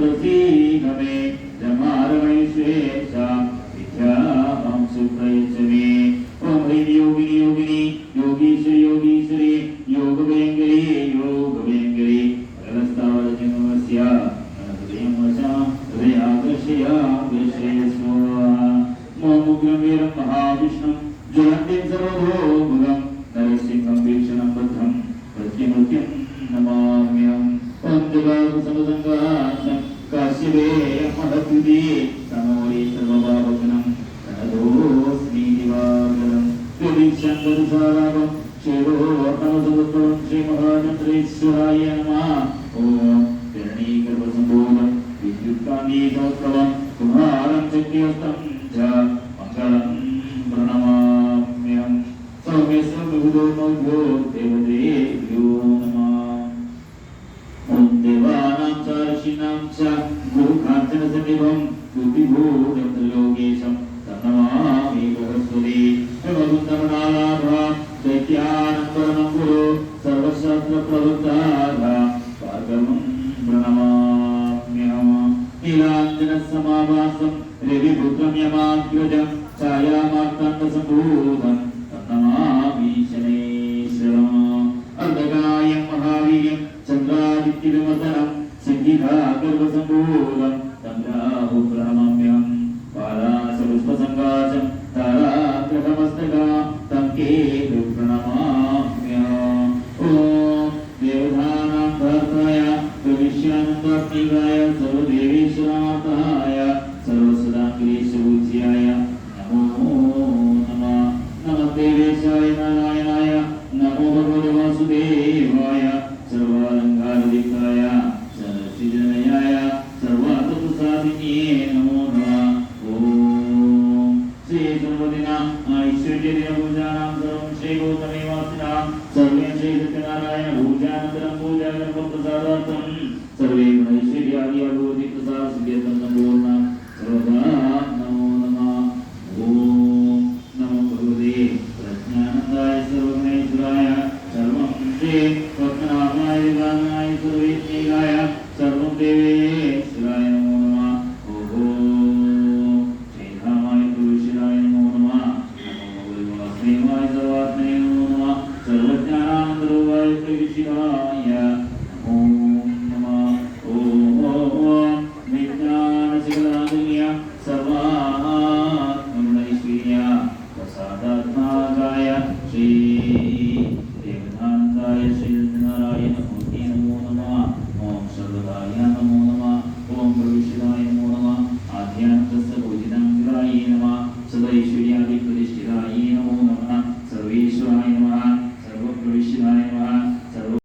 तुलसी नमे जमारमैश्वेशा विद्यां सुप्रयच्छमे ओम ह्रीं योगिनी योगिनी योगीश्वरी योगीश्वरी योगभयंकरी योगभयंकरी रलस्तावरजन्मस्य हृदयं वशा हृदयाकर्षय स्वाहा मोमुग्रं वीरं महाविष्णुं ज्वलन्तीं सर्वतोमुखं नरसिंहं वीक्षणं भद्रं प्रतिमूर्तिं नमाम्यहम् ओम जगत्समसंगासं काश्यपेयं महद्युति तमोरि सर्वभावगुणं प्रणतोऽस्मि दिवाकरं त्रिदीक्षान्तरसारागं क्षीरोर्णवसुतं श्रीमहाचन्द्रेश्वराय नमः ओम हिरण्यगर्भसम्भूतं विद्युत्कान्तिसहस्रवं कुमारं शक्तिहस्तं च मङ्गलं प्रणमाम्यहम् सौम्यसौम्यभूतो देवदेभ्यो नमः ओम देवानां च ऋषीणां च गुरुकाञ्चनसन्निभं बुद्धिभूतं त्रिलोकेशं तन्नमामि बृहस्पति ब्रह्मवृन्दमनालाभं दैत्यानन्दनं गुरो सर्वशास्त्रप्रवृत्ताः भार्गवं प्रणमाम्यहम् नीलाञ्जनसमाभासं रविपुत्रं यमाग्रजं छायामार्ताण्डसम्भूतं तन्नमामि शनैश्वरम् अर्धकायं महावीर्यं चन्द्रादित्यविमर्दनं सिद्धिदागर्भसम्भूतं तं राहु प्रणमाम्यहम् पालाशपुष्पसङ्काशं ताराग्रहमस्तका तं केतु प्रणमाम्यहम् ॐ देवतानां भर्ताय भविष्यानन्दात्मिकाय सर्वदेवेश्वराय सर्वसदाङ्गिरीशपूज्याय नमो नमः नमः देवेशाय नारायणाय नमो भगवते वासुदेवाय सर्वालङ्कारयुक्ताय सर्वश्रीजनयाय सर्वार्थप्रसादिन्ये नमो नमः ॐ श्री सर्वदिना ऐश्वर्यदिनपूजानां सर्वं श्रीगौतमीवासिनां सर्वे श्रीसत्यनारायण पूजानन्तरं पूजागणप्रसादार्थं सर्वे गुणैश्वर्यादि अभूति प्रसादसिद्ध्यर्थं सम्पूर्णं सर्वदा नमो नमः ॐ नमो भगवते प्रज्ञानन्दाय सर्वगुणैश्वराय सर्वं श्री पद्मनाभाय दिवानाय सर्वेश्वराय सर्वं देवेश्वराय नमो